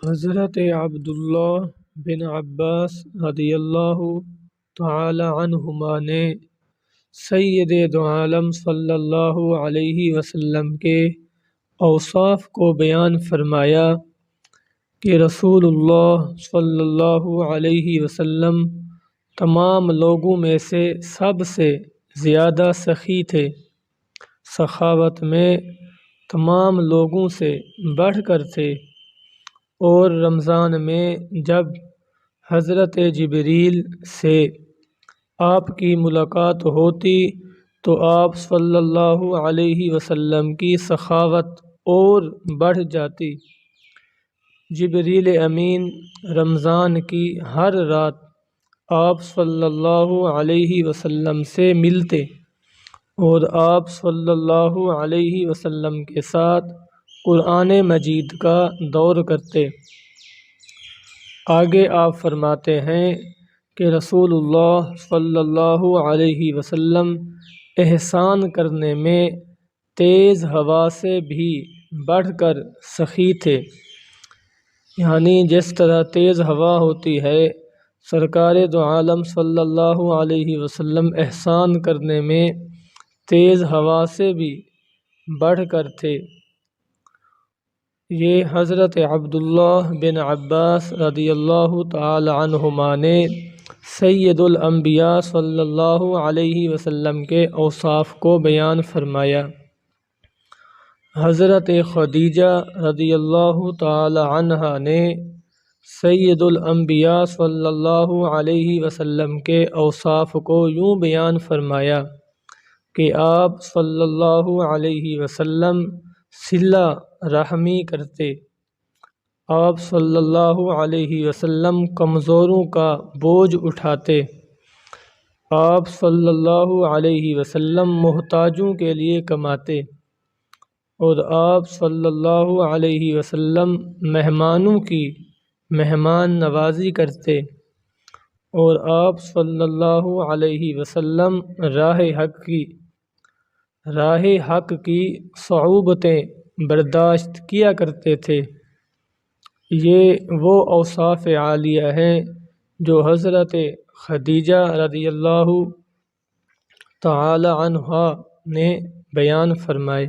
حضرت عبداللہ بن عباس رضی اللہ تعالی عنہما نے سید دو عالم صلی اللہ علیہ وسلم کے اوصاف کو بیان فرمایا کہ رسول اللہ صلی اللہ علیہ وسلم تمام لوگوں میں سے سب سے زیادہ سخی تھے، سخاوت میں تمام لوگوں سے بڑھ کر تھے، اور رمضان میں جب حضرت جبریل سے آپ کی ملاقات ہوتی تو آپ صلی اللہ علیہ وسلم کی سخاوت اور بڑھ جاتی۔ جبریل امین رمضان کی ہر رات آپ صلی اللہ علیہ وسلم سے ملتے اور آپ صلی اللہ علیہ وسلم کے ساتھ قرآن مجید کا دور کرتے۔ آگے آپ فرماتے ہیں کہ رسول اللہ صلی اللہ علیہ وسلم احسان کرنے میں تیز ہوا سے بھی بڑھ کر سخی تھے، یعنی جس طرح تیز ہوا ہوتی ہے، سرکار دو عالم صلی اللہ علیہ وسلم احسان کرنے میں تیز ہوا سے بھی بڑھ کر تھے۔ یہ حضرت عبداللہ بن عباس رضی اللہ تعالی عنہما نے سید الانبیاء صلی اللہ علیہ وسلم کے اوصاف کو بیان فرمایا۔ حضرت خدیجہ رضی اللہ تعالی عنہا نے سید الانبیاء صلی اللہ علیہ وسلم کے اوصاف کو یوں بیان فرمایا کہ آپ صلی اللہ علیہ وسلم صلہ رحمی کرتے، آپ صلی اللہ علیہ وسلم کمزوروں کا بوجھ اٹھاتے، آپ صلی اللہ علیہ وسلم محتاجوں کے لیے کماتے، اور آپ صلی اللہ علیہ وسلم مہمانوں کی مہمان نوازی کرتے، اور آپ صلی اللہ علیہ وسلم راہ حق کی صعوبتیں برداشت کیا کرتے تھے۔ یہ وہ اوصاف عالیہ ہیں جو حضرت خدیجہ رضی اللہ تعالی عنہا نے بیان فرمائے۔